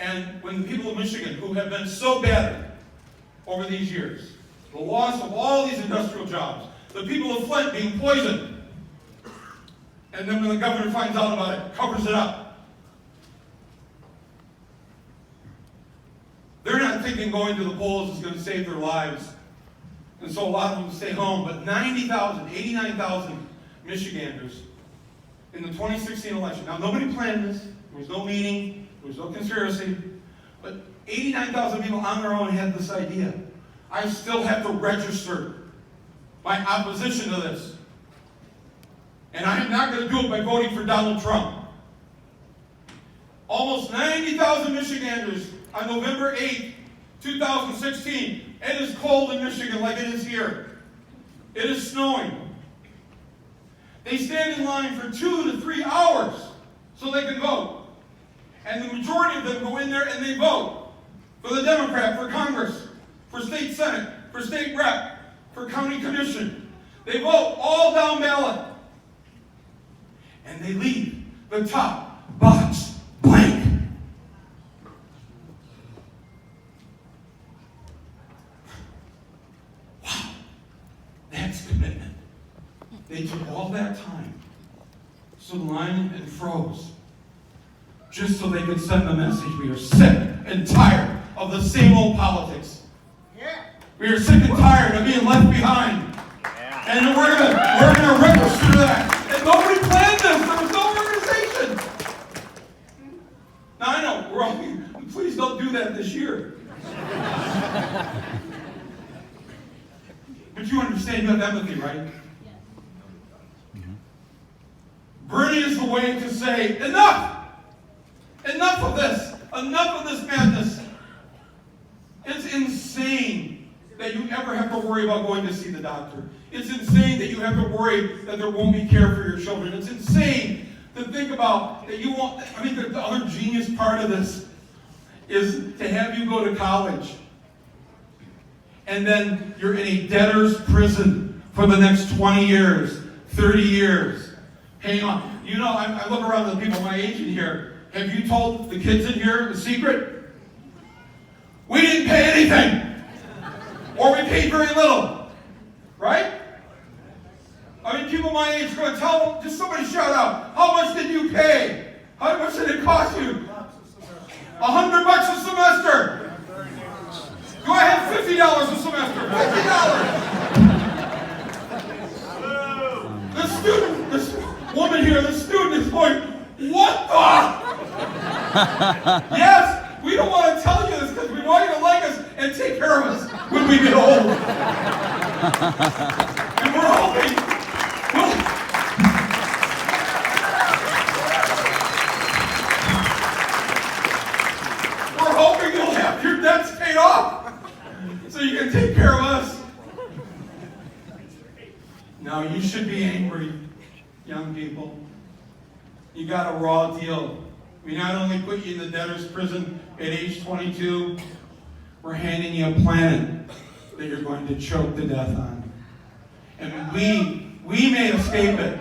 And when the people of Michigan, who have been so battered over these years, the loss of all these industrial jobs, the people of Flint being poisoned, and then when the governor finds out about it, covers it up. They're not thinking going to the polls is going to save their lives. And so a lot of them stay home. But 90,000, 89,000 Michiganders in the 2016 election. Now, nobody planned this. There was no meeting. There was no conspiracy. But 89,000 people on their own had this idea. I still have to register my opposition to this. And I am not going to do it by voting for Donald Trump. Almost 90,000 Michiganders on November 8th, 2016. It is cold in Michigan like it is here. It is snowing. They stand in line for 2 to 3 hours so they can vote. And the majority of them go in there and they vote for the Democrat, for Congress, for state Senate, for state rep, for county commission. They vote all down ballot. And they leave the top box blank. Wow, that's commitment. They took all that time, stood in line and froze, just so they could send the message: we are sick and tired of the same old politics. We are sick and tired of being left behind. And we're gonna register that. And nobody planned this. There was no organization. Now I know we're all. Please don't do that this year. But you understand, you have empathy, right? Bernie is the way to say, enough! Enough of this! Enough of this madness! It's insane that you ever have to worry about going to see the doctor. It's insane that you have to worry that there won't be care for your children. It's insane to think about that you won't. I mean, the other genius part of this is to have you go to college and then you're in a debtor's prison for the next 20 years, 30 years. Hang on. You know, I look around at the people my age in here. Have you told the kids in here the secret? We didn't pay anything. Or we paid very little. Right? I mean, people my age are going to tell them, just somebody shout out, how much did you pay? How much did it cost you? $100 a semester. Go ahead, $50 a semester. $50. The student, this woman here, the student is going, what the? Yes, we don't want to tell you this because we want you to like us and take care of us when we get old. And we're hoping. We're hoping you'll have your debts paid off so you can take care of us. Now, you should be angry, young people. You got a raw deal. We not only put you in the debtor's prison at age 22, we're handing you a planet that you're going to choke to death on. And we may escape it,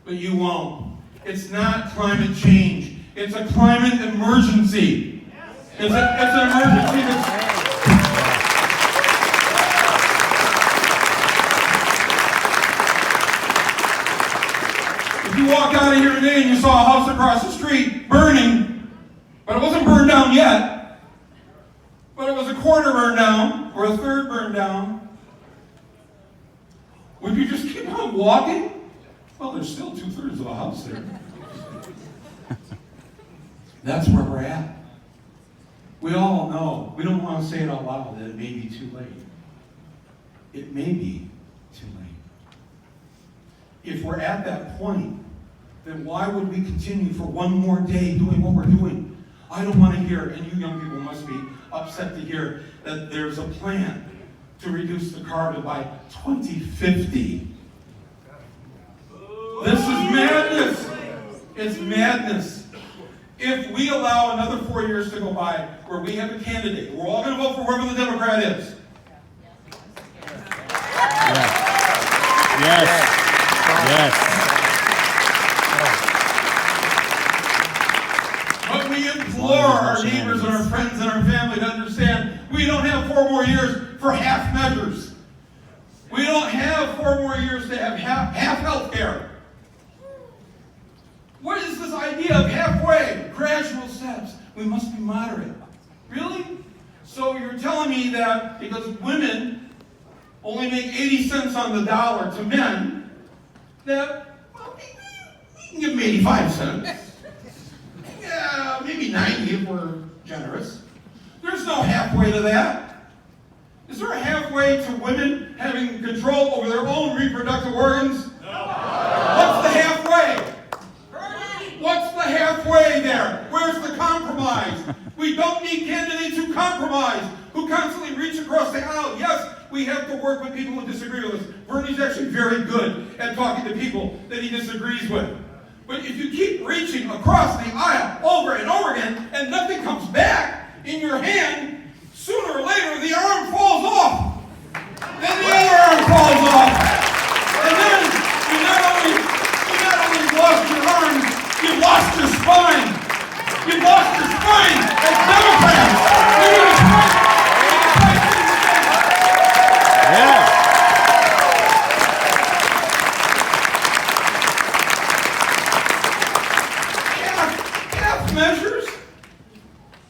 but you won't. It's not climate change. It's a climate emergency. It's an emergency If you walk out of here today and you saw a house across the street burning, but it wasn't burned down yet, but it was a quarter burned down or a third burned down, would you just keep on walking? Well, there's still 2/3 of a house there. That's where we're at. We all know, we don't want to say it out loud, that it may be too late. It may be too late. If we're at that point, then why would we continue for one more day doing what we're doing? I don't want to hear, and you young people must be upset to hear, that there's a plan to reduce the carbon by 2050. This is madness. It's madness. If we allow another 4 years to go by where we have a candidate, we're all going to vote for whoever the Democrat is. Yes. But we implore implore our neighbors and our friends and our family to understand we don't have 4 more years for half measures. We don't have 4 more years to have half health care. What is this idea of halfway, gradual steps? We must be moderate. Really? So you're telling me that because women only make 80 cents on the dollar to men, that, well, we can give them 85 cents. Yeah, maybe 90 if we're generous. There's no halfway to that. Is there a halfway to women having control over their own reproductive organs? No. What's the halfway? What's the halfway there? Where's the compromise? We don't need candidates who compromise, who constantly reach across the aisle. Yes, we have to work with people who disagree with us. Bernie's actually very good at talking to people that he disagrees with. But if you keep reaching across the aisle over and over again and nothing comes back in your hand, sooner or later the arm falls off. Then the other arm falls off. And then you not only lost your arm, you lost your spine. You lost your spine as Democrats. You need to fight. Yeah. Half measures?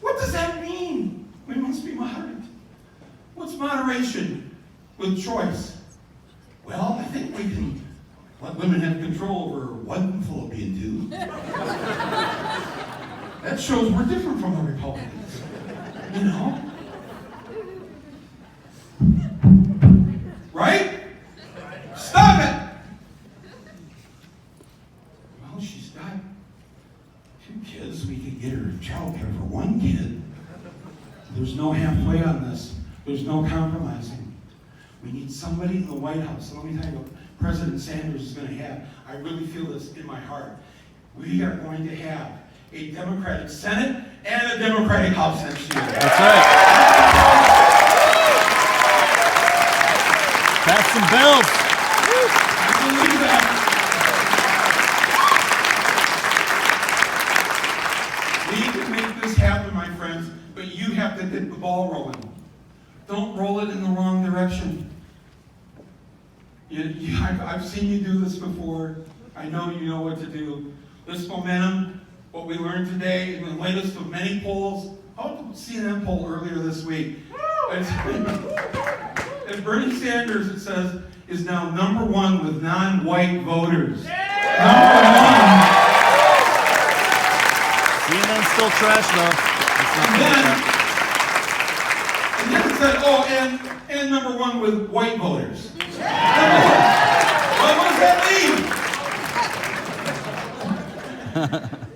What does that mean? We must be moderate. What's moderation with choice? Well, I think we can let women have control over one fallopian tube. That shows we're different from the Republicans. You know? Right? Stop it! Well, she's got 2 kids. We could get her child care for 1 kid. There's no halfway on this. There's no compromising. We need somebody in the White House. And let me tell you what President Sanders is going to have. I really feel this in my heart. We are going to have a Democratic Senate and a Democratic House next year. That's right. Pass some bills. I believe that. We can make this happen, my friends, but you have to get the ball rolling. Don't roll it in the wrong direction. I've seen you do this before. I know you know what to do. This momentum, what we learned today in the latest of many polls, how about the CNN poll earlier this week? And Bernie Sanders, it says, is now #1 with non-white voters. #1. CNN's still trash though. And then it said, oh, and #1 with white voters. Well, what does that mean?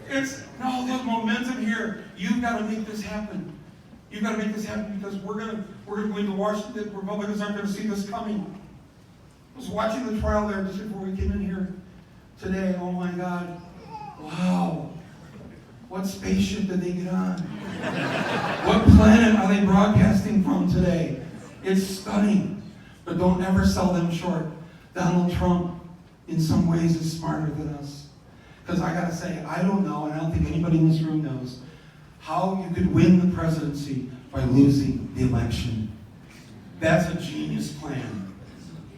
It's no, there's momentum here. You've got to make this happen. You've got to make this happen because we're gonna go into Washington. Republicans aren't going to see this coming. I was watching the trial there just before we came in here today. Oh my God! Wow! What spaceship did they get on? What planet are they broadcasting from today? It's stunning. But don't ever sell them short. Donald Trump, in some ways, is smarter than us. Because I gotta say, I don't know, and I don't think anybody in this room knows, how you could win the presidency by losing the election. That's a genius plan.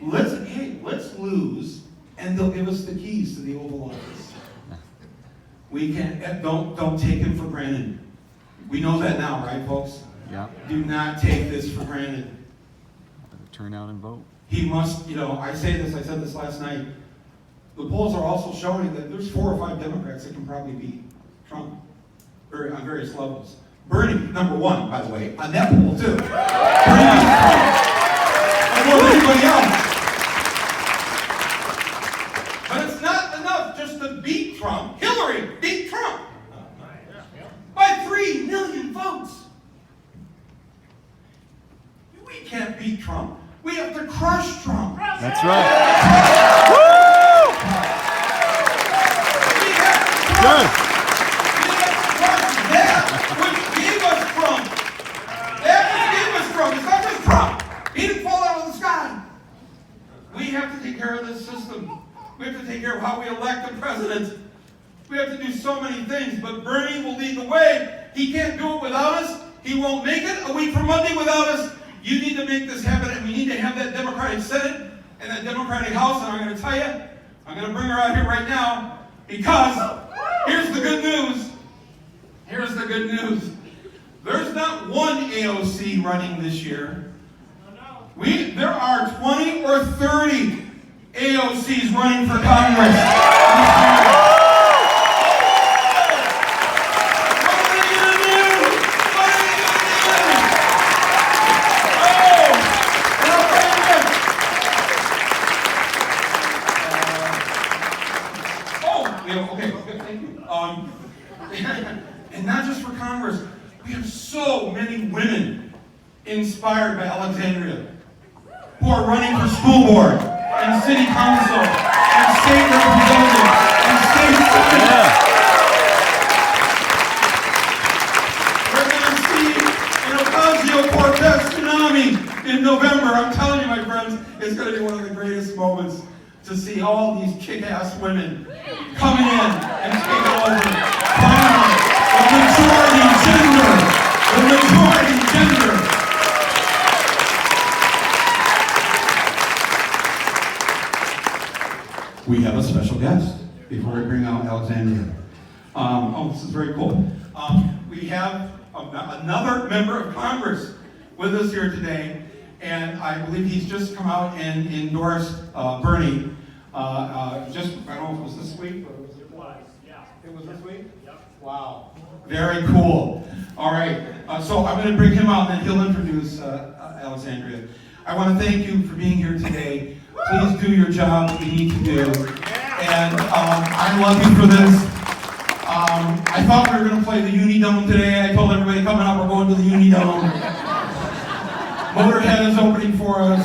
Let's lose, and they'll give us the keys to the Oval Office. We can't, don't take him for granted. We know that now, right, folks? Yeah. Do not take this for granted. Turn out and vote. He must, I said this last night. The polls are also showing that there's 4 or 5 Democrats that can probably beat Trump on various levels. Bernie, #1, by the way, on that poll too. Bernie beats Trump. More than anybody else. But it's not enough just to beat Trump. Hillary beat Trump by 3 million votes. We can't beat Trump. We have to crush Trump. That's right. Woo! Good. We have to crush that which gave us Trump. That which gave us Trump. It's not just Trump. He didn't fall out of the sky. We have to take care of this system. We have to take care of how we elect a president. We have to do so many things, but Bernie will lead the way He can't do it without us. He won't make it a week from Monday without us. You need to make this happen, and we need to have that Democratic Senate and that Democratic House. And I'm going to tell you, I'm going to bring her out here right now, because here's the good news. Here's the good news. There's not one AOC running this year. There are 20 or 30 AOCs running for Congress. Okay, thank you. And not just for Congress, we have so many women inspired by Alexandria who are running for school board and city council and state representative and state senate. We're going to see an Ocasio-Cortez tsunami in November. I'm telling you, my friends, it's going to be one of the greatest moments to see all these kick-ass women coming in and taking over. Finally, the majority gender. The majority gender. We have a special guest before we bring out Alexandria. This is very cool. We have another member of Congress with us here today, and I believe he's just come out and endorsed Bernie. I don't know if it was this week or was it? It was this week? Yep. Wow. Very cool. All right. So I'm going to bring him out and then he'll introduce Alexandria. I want to thank you for being here today. Please do your job that you need to do. And I love you for this. I thought we were going to play the UNI Dome today. I told everybody coming up, we're going to the UNI Dome. Motorhead is opening for us.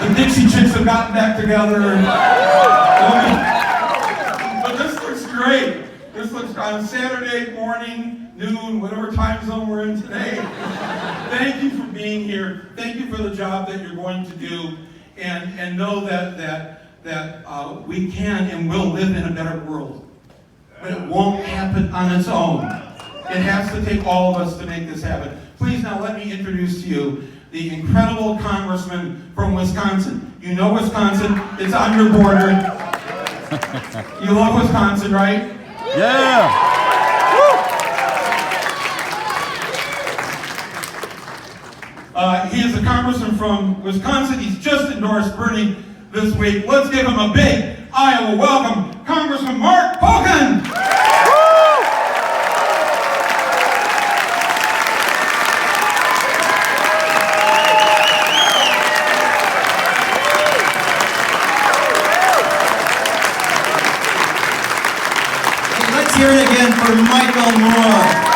The Dixie Chicks have gotten back together. But this looks great. This looks on Saturday morning, noon, whatever time zone we're in today. Thank you for being here. Thank you for the job that you're going to do. And know that we can and will live in a better world. But it won't happen on its own. It has to take all of us to make this happen. Please now let me introduce to you the incredible congressman from Wisconsin. You know Wisconsin, it's on your border. You love Wisconsin, right? Yeah! He is a congressman from Wisconsin. He's just endorsed Bernie this week. Let's give him a big Iowa welcome, Congressman Mark Pocan! Let's hear it again for Michael Moore.